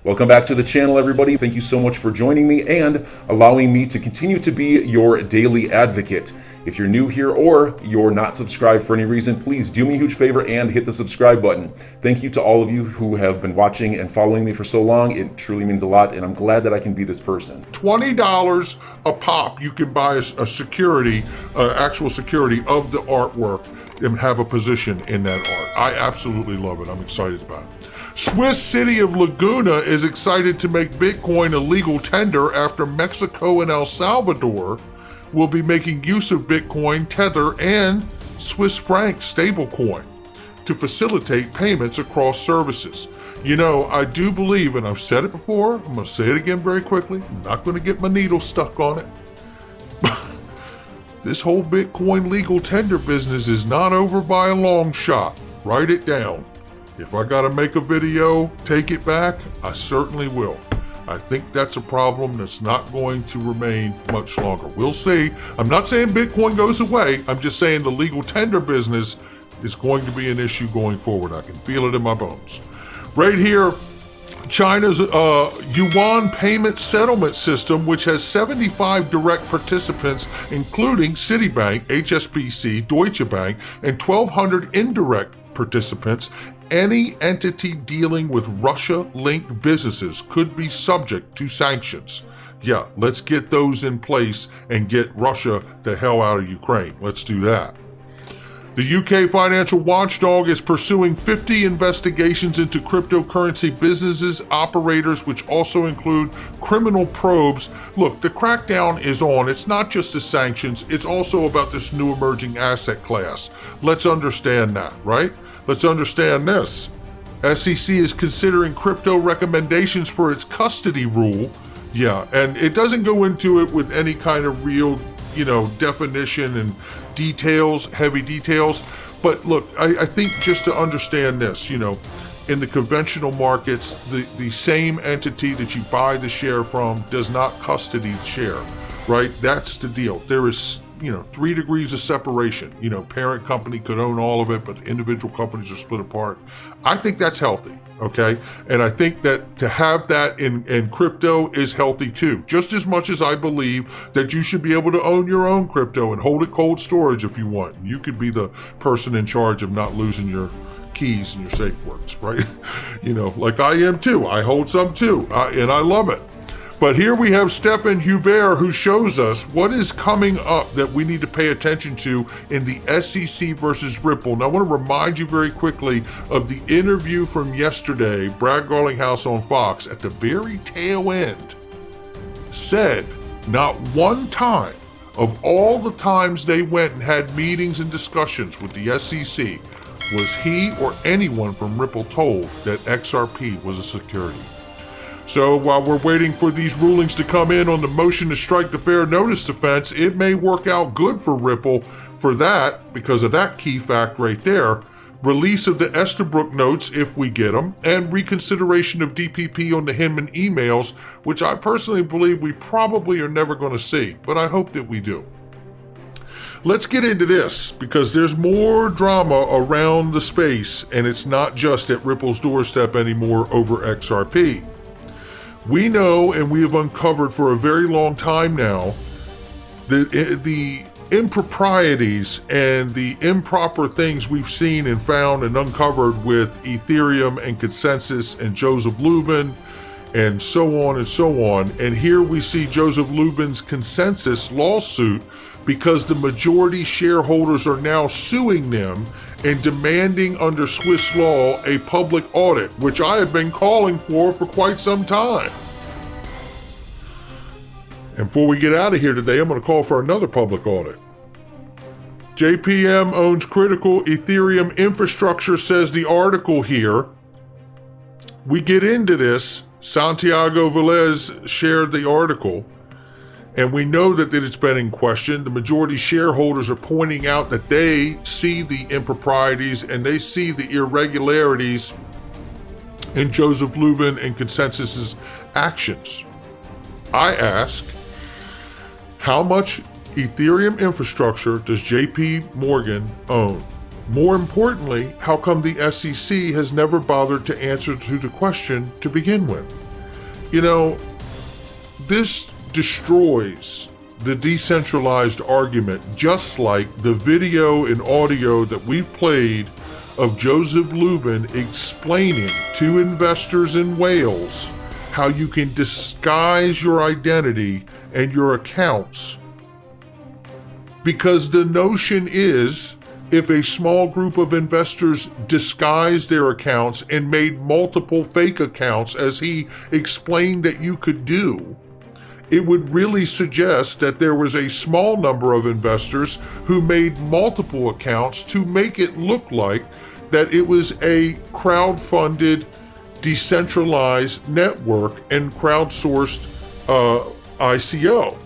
Welcome back to the channel, everybody. Thank you so much for joining me and allowing me to continue to be your daily advocate. If you're new here or you're not subscribed for any reason, please do me a huge favor and hit the subscribe button. Thank you to all of you who have been watching and following me for so long. It truly means a lot, and I'm glad that I can be this person. $20 a pop, you can buy a security, actual security of the artwork and have a position in that art. I absolutely love it. I'm excited about it. Swiss city of Laguna is excited to make Bitcoin a legal tender after Mexico and El Salvador will be making use of Bitcoin, Tether, and Swiss franc stablecoin to facilitate payments across services. You know, I do believe, and I've said it before, I'm going to say it again very quickly, I'm not going to get my needle stuck on it. This whole Bitcoin legal tender business is not over by a long shot. Write it down. If I got to make a video, take it back, I certainly will. I think that's a problem that's not going to remain much longer. We'll see. I'm not saying Bitcoin goes away. I'm just saying the legal tender business is going to be an issue going forward. I can feel it in my bones. Right here, China's yuan payment settlement system, which has 75 direct participants, including Citibank, HSBC, Deutsche Bank, and 1,200 indirect participants. Any entity dealing with Russia-linked businesses could be subject to sanctions. Yeah, let's get those in place and get Russia the hell out of Ukraine. Let's do that. The UK financial watchdog is pursuing 50 investigations into cryptocurrency businesses, operators, which also include criminal probes. Look, the crackdown is on. It's not just the sanctions. It's also about this new emerging asset class. Let's understand that, right? Let's understand this. SEC is considering crypto recommendations for its custody rule. Yeah, and it doesn't go into it with any kind of real, definition and details, heavy details. But look, I think just to understand this, in the conventional markets, the same entity that you buy the share from does not custody the share, right? That's the deal. There is 3 degrees of separation. Parent company could own all of it, but the individual companies are split apart. I think that's healthy, okay? And I think that to have that in crypto is healthy too, just as much as I believe that you should be able to own your own crypto and hold it cold storage if you want. You could be the person in charge of not losing your keys and your safe words, right? Like I am too. I hold some too, and I love it. But here we have Stefan Hubert, who shows us what is coming up that we need to pay attention to in the SEC versus Ripple. Now, I want to remind you very quickly of the interview from yesterday. Brad Garlinghouse on Fox, at the very tail end, said not one time of all the times they went and had meetings and discussions with the SEC was he or anyone from Ripple told that XRP was a security. So while we're waiting for these rulings to come in on the motion to strike the fair notice defense, it may work out good for Ripple for that, because of that key fact right there. Release of the Estabrook notes, if we get them, and reconsideration of DPP on the Hinman emails, which I personally believe we probably are never going to see, but I hope that we do. Let's get into this, because there's more drama around the space, and it's not just at Ripple's doorstep anymore over XRP. We know, and we have uncovered for a very long time now, the improprieties and the improper things we've seen and found and uncovered with Ethereum and Consensus and Joseph Lubin and so on and so on. And here we see Joseph Lubin's Consensus lawsuit, because the majority shareholders are now suing them and demanding under Swiss law a public audit, which I have been calling for quite some time. And before we get out of here today, I'm going to call for another public audit. JPM owns critical Ethereum infrastructure, says the article here. We get into this. Santiago Velez shared the article, and we know that it's been in question. The majority shareholders are pointing out that they see the improprieties and they see the irregularities in Joseph Lubin and Consensus's actions. I ask, how much Ethereum infrastructure does JP Morgan own? More importantly, how come the SEC has never bothered to answer to the question to begin with? You know, this destroys the decentralized argument, just like the video and audio that we've played of Joseph Lubin explaining to investors in Wales how you can disguise your identity and your accounts. Because the notion is, if a small group of investors disguised their accounts and made multiple fake accounts, as he explained that you could do, it would really suggest that there was a small number of investors who made multiple accounts to make it look like that it was a crowd-funded, decentralized network and crowdsourced ICO.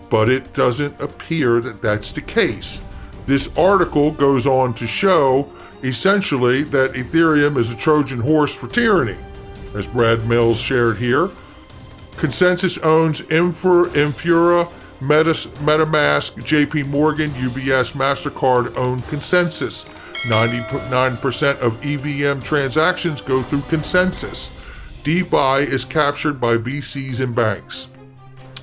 But it doesn't appear that that's the case. This article goes on to show, essentially, that Ethereum is a Trojan horse for tyranny, as Brad Mills shared here. Consensus owns Infura, MetaMask, JP Morgan, UBS, MasterCard own Consensus. 99% of EVM transactions go through Consensus. DeFi is captured by VCs and banks.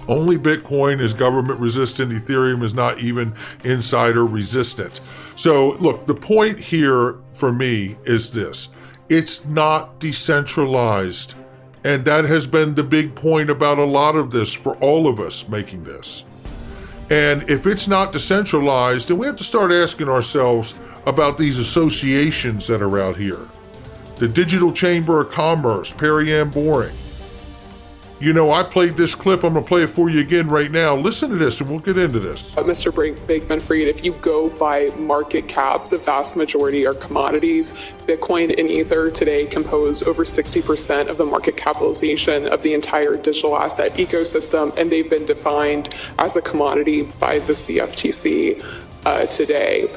Only Bitcoin is government resistant. Ethereum is not even insider resistant. So look, the point here for me is this. It's not decentralized. And that has been the big point about a lot of this for all of us making this. And if it's not decentralized, then we have to start asking ourselves about these associations that are out here. The Digital Chamber of Commerce, Perry Ann Boring. You know, I played this clip. I'm going to play it for you again right now. Listen to this and we'll get into this. Mr. Bankman-Fried, if you go by market cap, the vast majority are commodities. Bitcoin and Ether today compose over 60% of the market capitalization of the entire digital asset ecosystem, and they've been defined as a commodity by the CFTC today.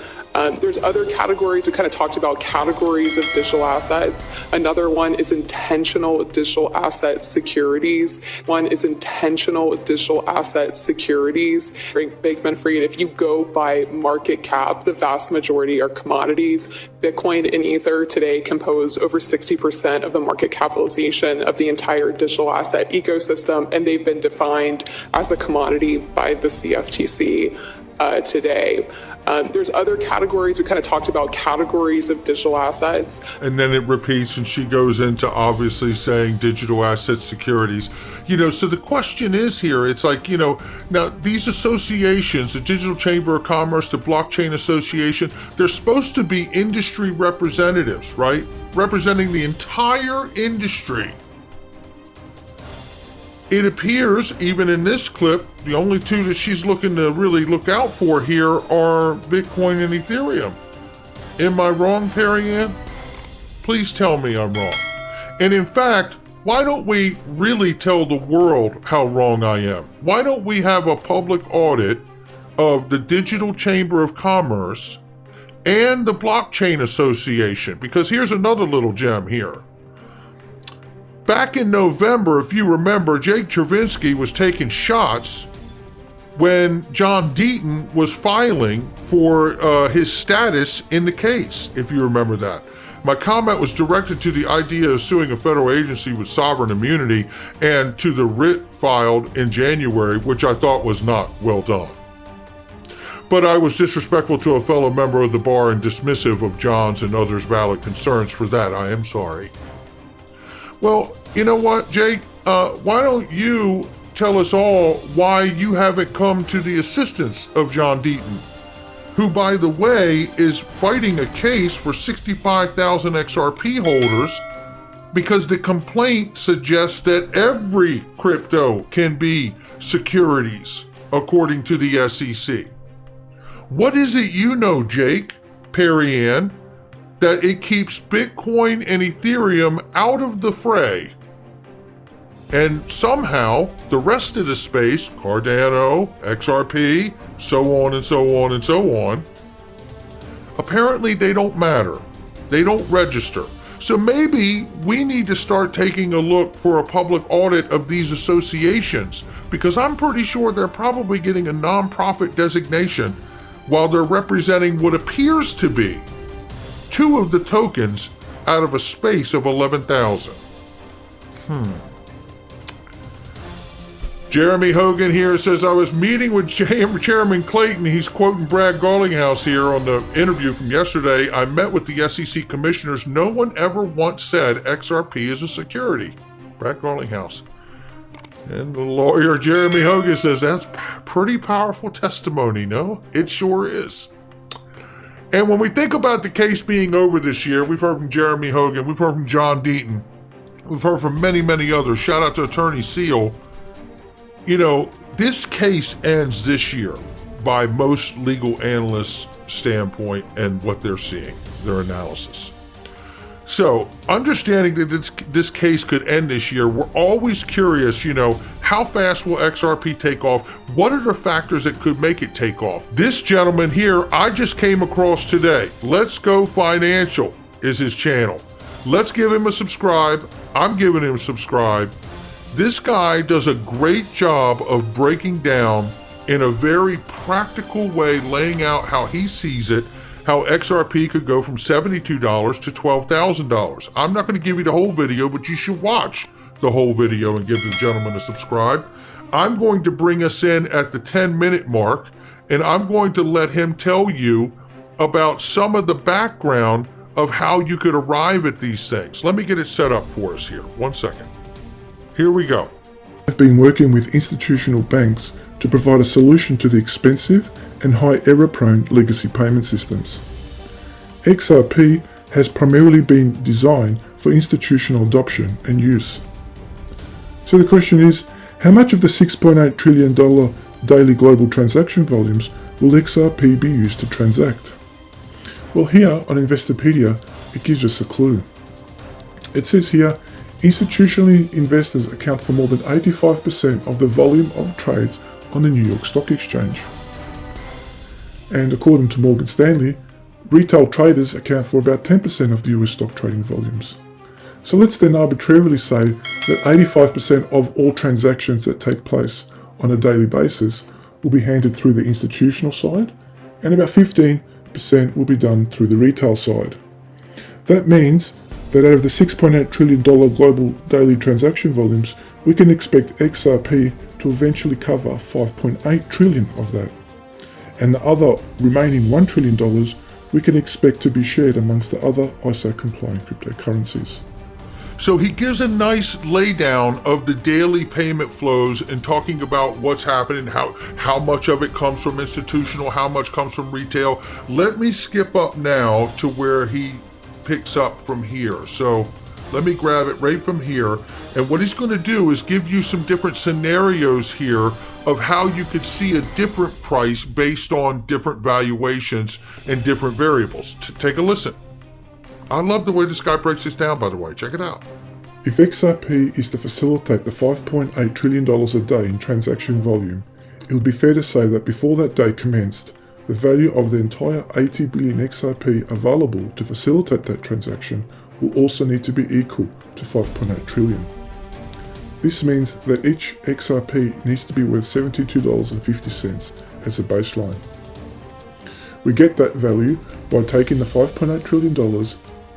There's other categories. We kind of talked about categories of digital assets. Another one is intentional digital asset securities. One is intentional digital asset securities. Bankman-Fried, if you go by market cap, the vast majority are commodities. Bitcoin and Ether today compose over 60% of the market capitalization of the entire digital asset ecosystem, and they've been defined as a commodity by the CFTC today. There's other categories. We kind of talked about categories of digital assets. And then it repeats, and she goes into obviously saying digital asset securities. You know, so the question is here, it's like, you know, now these associations, the Digital Chamber of Commerce, the Blockchain Association, they're supposed to be industry representatives, right? Representing the entire industry. It appears, even in this clip, the only two that she's looking to really look out for here are Bitcoin and Ethereum. Am I wrong, Perry Ann? Please tell me I'm wrong. And in fact, why don't we really tell the world how wrong I am? Why don't we have a public audit of the Digital Chamber of Commerce and the Blockchain Association? Because here's another little gem here. Back in November, if you remember, Jake Chervinsky was taking shots when John Deaton was filing for his status in the case, if you remember that. My comment was directed to the idea of suing a federal agency with sovereign immunity and to the writ filed in January, which I thought was not well done. But I was disrespectful to a fellow member of the bar and dismissive of John's and others' valid concerns. For that, I am sorry. Well, you know what, Jake? Why don't you tell us all why you haven't come to the assistance of John Deaton, who, by the way, is fighting a case for 65,000 XRP holders because the complaint suggests that every crypto can be securities, according to the SEC. What is it you know, Jake, Perry Ann, that it keeps Bitcoin and Ethereum out of the fray? And somehow the rest of the space, Cardano, XRP, so on and so on and so on, apparently they don't matter. They don't register. So maybe we need to start taking a look for a public audit of these associations, because I'm pretty sure they're probably getting a nonprofit designation while they're representing what appears to be 2 of the tokens out of a space of 11,000. Jeremy Hogan here says, I was meeting with Chairman Clayton. He's quoting Brad Garlinghouse here on the interview from yesterday. I met with the SEC commissioners. No one ever once said XRP is a security. Brad Garlinghouse. And the lawyer Jeremy Hogan says, that's pretty powerful testimony, no? It sure is. And when we think about the case being over this year, we've heard from Jeremy Hogan, we've heard from John Deaton, we've heard from many, many others. Shout out to Attorney Seal. You know, this case ends this year by most legal analysts' standpoint and what they're seeing, their analysis. So, understanding that this case could end this year, we're always curious, you know, how fast will XRP take off? What are the factors that could make it take off? This gentleman here, I just came across today. Let's Go Financial is his channel. Let's give him a subscribe. I'm giving him a subscribe. This guy does a great job of breaking down in a very practical way, laying out how he sees it, how XRP could go from $72 to $12,000. I'm not going to give you the whole video, but you should watch the whole video and give the gentleman a subscribe. I'm going to bring us in at the 10-minute mark, and I'm going to let him tell you about some of the background of how you could arrive at these things. Let me get it set up for us here. 1 second. Here we go. I've been working with institutional banks to provide a solution to the expensive and high error-prone legacy payment systems. XRP has primarily been designed for institutional adoption and use. So the question is, how much of the $6.8 trillion daily global transaction volumes will XRP be used to transact? Well, here on Investopedia, it gives us a clue. It says here, institutional investors account for more than 85% of the volume of trades on the New York Stock Exchange. And according to Morgan Stanley, retail traders account for about 10% of the US stock trading volumes. So let's then arbitrarily say that 85% of all transactions that take place on a daily basis will be handled through the institutional side, and about 15% will be done through the retail side. That means that out of the $6.8 trillion global daily transaction volumes, we can expect XRP to eventually cover $5.8 trillion of that. And the other remaining $1 trillion we can expect to be shared amongst the other ISO-compliant cryptocurrencies. So he gives a nice laydown of the daily payment flows and talking about what's happening, how much of it comes from institutional, how much comes from retail. Let me skip up now to where he picks up from here. So let me grab it right from here. And what he's going to do is give you some different scenarios here of how you could see a different price based on different valuations and different variables. Take a listen. I love the way this guy breaks this down, by the way. Check it out. If XRP is to facilitate the $5.8 trillion a day in transaction volume, it would be fair to say that before that day commenced, the value of the entire 80 billion XRP available to facilitate that transaction will also need to be equal to 5.8 trillion. This means that each XRP needs to be worth $72.50 as a baseline. We get that value by taking the $5.8 trillion,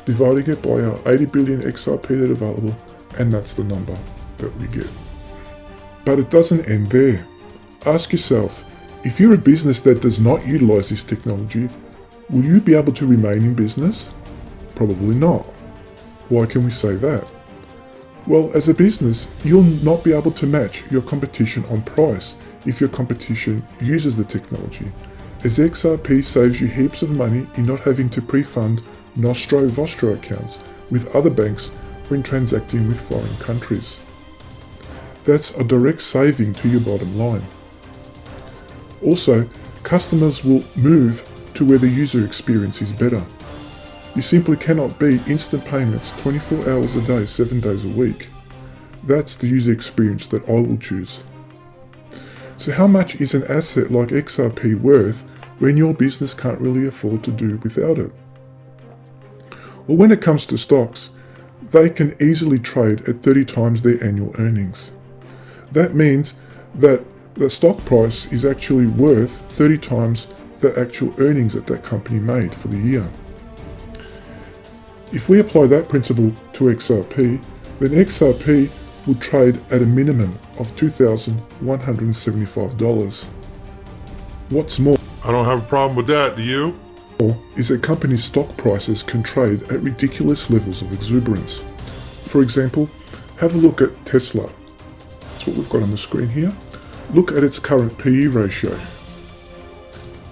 dividing it by our 80 billion XRP that are available, and that's the number that we get. But it doesn't end there. Ask yourself, if you're a business that does not utilize this technology, will you be able to remain in business? Probably not. Why can we say that? Well, as a business, you'll not be able to match your competition on price if your competition uses the technology, as XRP saves you heaps of money in not having to pre-fund Nostro-Vostro accounts with other banks when transacting with foreign countries. That's a direct saving to your bottom line. Also, customers will move to where the user experience is better. You simply cannot beat instant payments 24 hours a day, 7 days a week. That's the user experience that I will choose. So how much is an asset like XRP worth when your business can't really afford to do without it? Well, when it comes to stocks, they can easily trade at 30 times their annual earnings. That means that the stock price is actually worth 30 times the actual earnings that that company made for the year. If we apply that principle to XRP, then XRP would trade at a minimum of $2,175. What's more I don't have a problem with that, do you? is that companies' stock prices can trade at ridiculous levels of exuberance. For example, have a look at Tesla. That's what we've got on the screen here. Look at its current PE ratio.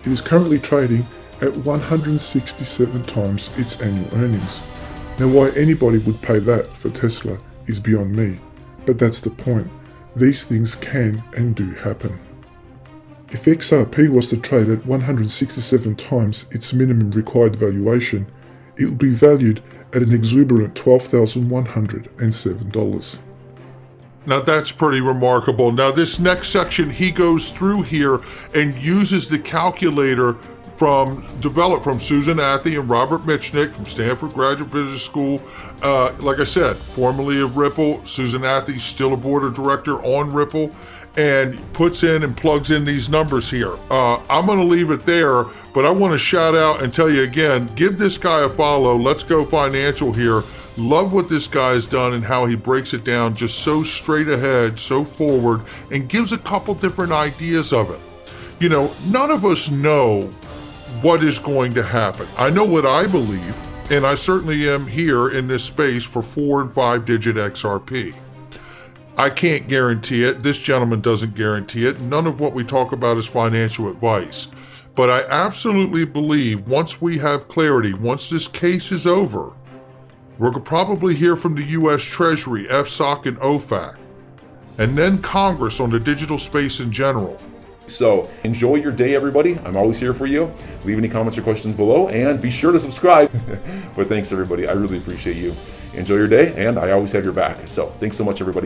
It is currently trading at 167 times its annual earnings. Now, why anybody would pay that for Tesla is beyond me, but that's the point. These things can and do happen. If XRP was to trade at 167 times its minimum required valuation, it would be valued at an exuberant $12,107. Now that's pretty remarkable. Now this next section, he goes through here and uses the calculator developed from Susan Athey and Robert Mitchnick from Stanford Graduate Business School. Like I said, formerly of Ripple, Susan Athey still a board of director on Ripple, and puts in and plugs in these numbers here. I'm going to leave it there, but I want to shout out and tell you again, give this guy a follow. Let's Go Financial here. Love what this guy has done and how he breaks it down just so straight ahead, so forward, and gives a couple different ideas of it. You know, none of us know what is going to happen. I know what I believe, and I certainly am here in this space for 4 and 5 digit XRP. I can't guarantee it. This gentleman doesn't guarantee it. None of what we talk about is financial advice. But I absolutely believe once we have clarity, once this case is over, we're going to probably hear from the U.S. Treasury, FSOC, and OFAC, and then Congress on the digital space in general. So enjoy your day, everybody. I'm always here for you. Leave any comments or questions below, and be sure to subscribe. But thanks, everybody. I really appreciate you. Enjoy your day, and I always have your back. So thanks so much, everybody.